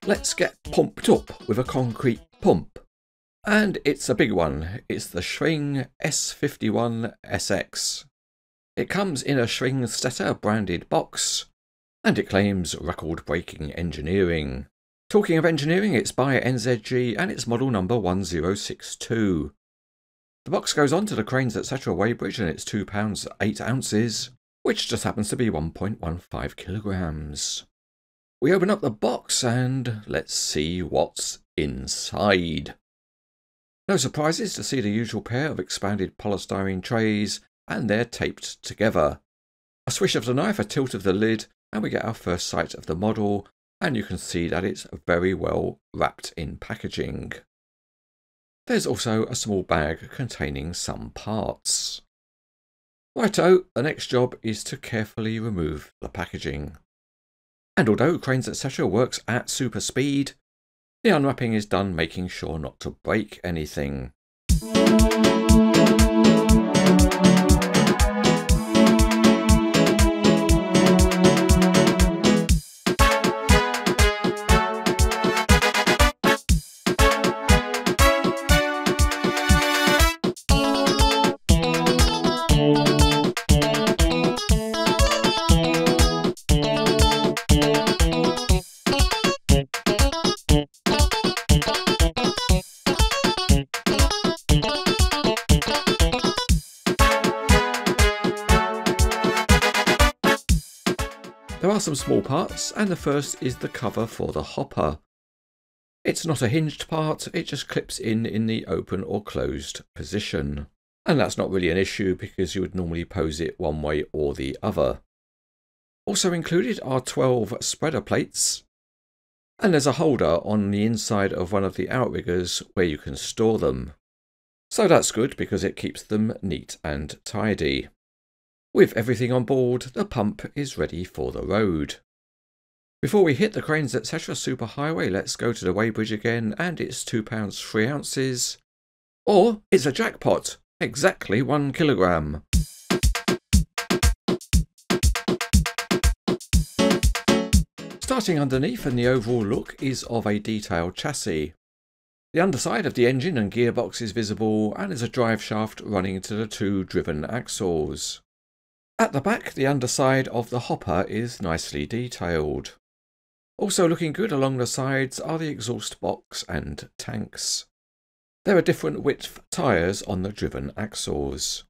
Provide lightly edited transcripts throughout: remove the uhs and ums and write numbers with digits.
Let's get pumped up with a concrete pump. And it's a big one. It's the Schwing S51SX. It comes in a Schwing branded box, and it claims record-breaking engineering. Talking of engineering, it's by NZG and it's model number 1062. The box goes on to the Cranes etc. weighbridge and it's £2 8 ounces, which just happens to be 1.15 kilograms. We open up the box and let's see what's inside. No surprises to see the usual pair of expanded polystyrene trays, and they're taped together. A swish of the knife, a tilt of the lid, and we get our first sight of the model, and you can see that it's very well wrapped in packaging. There's also a small bag containing some parts. Righto, the next job is to carefully remove the packaging. And although Cranes etc. works at super speed, the unwrapping is done making sure not to break anything. There are some small parts, and the first is the cover for the hopper. It's not a hinged part, it just clips in the open or closed position. And that's not really an issue because you would normally pose it one way or the other. Also included are 12 spreader plates, and there's a holder on the inside of one of the outriggers where you can store them. So that's good because it keeps them neat and tidy. With everything on board, the pump is ready for the road. Before we hit the Cranes etc. superhighway, let's go to the weighbridge again, and it's £2 3 ounces. Or it's a jackpot, exactly 1 kilogram. Starting underneath, and the overall look is of a detailed chassis. The underside of the engine and gearbox is visible, and there's a drive shaft running to the 2 driven axles. At the back, the underside of the hopper is nicely detailed. Also looking good along the sides are the exhaust box and tanks. There are different width tyres on the driven axles.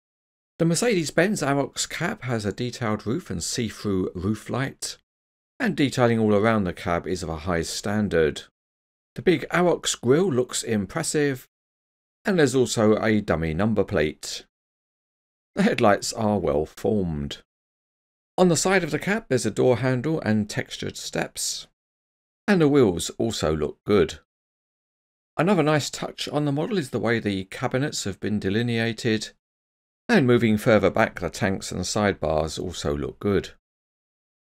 The Mercedes-Benz Arocs cab has a detailed roof and see-through roof light, and detailing all around the cab is of a high standard. The big Arocs grille looks impressive, and there's also a dummy number plate. The headlights are well formed. On the side of the cab there's a door handle and textured steps, and the wheels also look good. Another nice touch on the model is the way the cabinets have been delineated, and moving further back the tanks and sidebars also look good.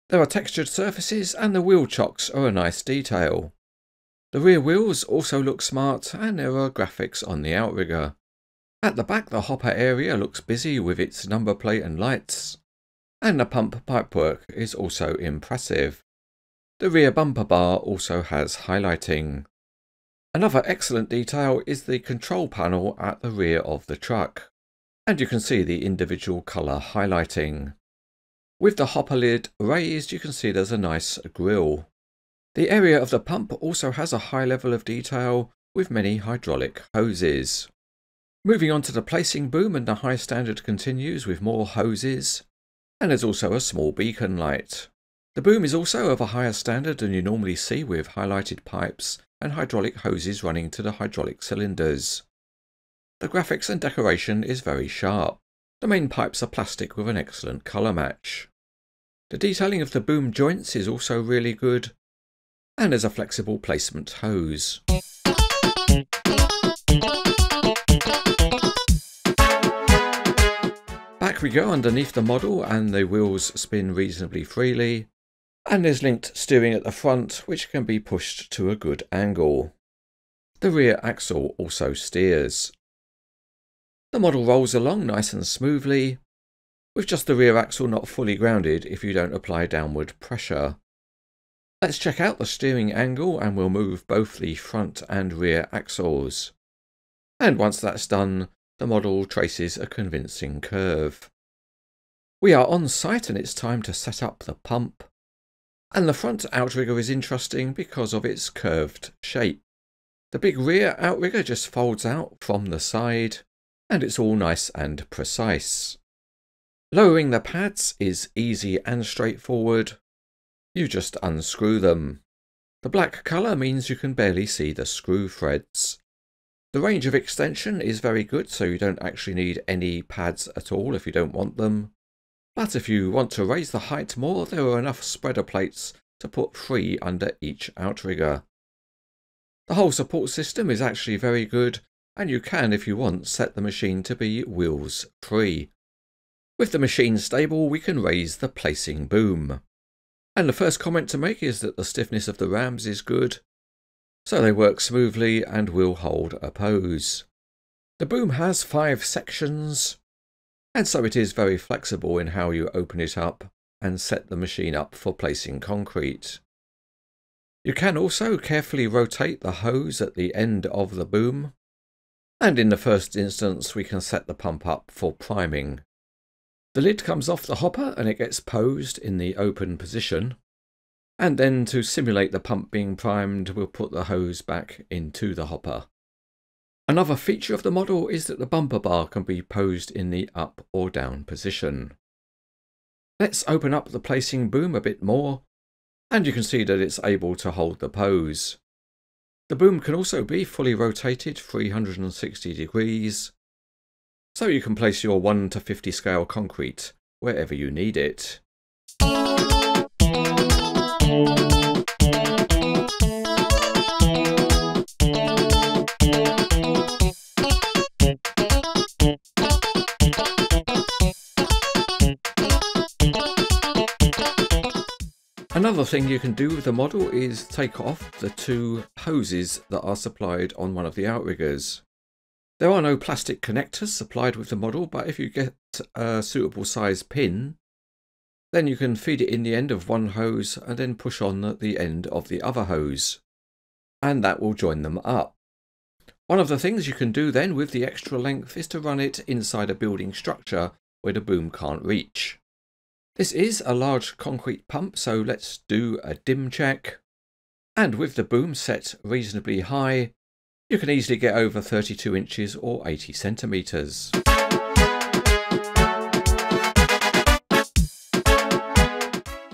There are textured surfaces and the wheel chocks are a nice detail. The rear wheels also look smart, and there are graphics on the outrigger. At the back the hopper area looks busy with its number plate and lights, and the pump pipework is also impressive. The rear bumper bar also has highlighting. Another excellent detail is the control panel at the rear of the truck, and you can see the individual colour highlighting. With the hopper lid raised you can see there's a nice grille. The area of the pump also has a high level of detail with many hydraulic hoses. Moving on to the placing boom, and the high standard continues with more hoses, and there's also a small beacon light. The boom is also of a higher standard than you normally see, with highlighted pipes and hydraulic hoses running to the hydraulic cylinders. The graphics and decoration is very sharp. The main pipes are plastic with an excellent colour match. The detailing of the boom joints is also really good, and there's a flexible placement hose. Back we go underneath the model, and the wheels spin reasonably freely, and there's linked steering at the front which can be pushed to a good angle. The rear axle also steers. The model rolls along nice and smoothly, with just the rear axle not fully grounded if you don't apply downward pressure. Let's check out the steering angle and we'll move both the front and rear axles. And once that's done, the model traces a convincing curve. We are on site and it's time to set up the pump. And the front outrigger is interesting because of its curved shape. The big rear outrigger just folds out from the side and it's all nice and precise. Lowering the pads is easy and straightforward. You just unscrew them. The black colour means you can barely see the screw threads. The range of extension is very good, so you don't actually need any pads at all if you don't want them. But if you want to raise the height more, there are enough spreader plates to put 3 under each outrigger. The whole support system is actually very good, and you can, if you want, set the machine to be wheels free. With the machine stable, we can raise the placing boom. And the first comment to make is that the stiffness of the rams is good, so they work smoothly and will hold a pose. The boom has 5 sections, and so it is very flexible in how you open it up and set the machine up for placing concrete. You can also carefully rotate the hose at the end of the boom, and in the first instance we can set the pump up for priming. The lid comes off the hopper and it gets posed in the open position, and then to simulate the pump being primed we'll put the hose back into the hopper. Another feature of the model is that the bumper bar can be posed in the up or down position. Let's open up the placing boom a bit more, and you can see that it's able to hold the pose. The boom can also be fully rotated 360 degrees, so you can place your 1 to 50 scale concrete wherever you need it. Another thing you can do with the model is take off the 2 hoses that are supplied on one of the outriggers. There are no plastic connectors supplied with the model, but if you get a suitable size pin, then you can feed it in the end of one hose and then push on the end of the other hose, and that will join them up. One of the things you can do then with the extra length is to run it inside a building structure where the boom can't reach. This is a large concrete pump, so let's do a dim check. And with the boom set reasonably high, you can easily get over 32 inches or 80 centimetres.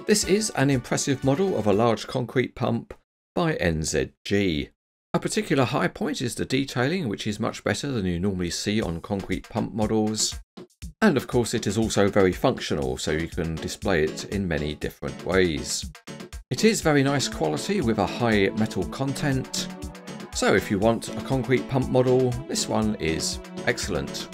This is an impressive model of a large concrete pump by NZG. A particular high point is the detailing, which is much better than you normally see on concrete pump models. And of course it is also very functional, so you can display it in many different ways. It is very nice quality with a high metal content. So if you want a concrete pump model, this one is excellent.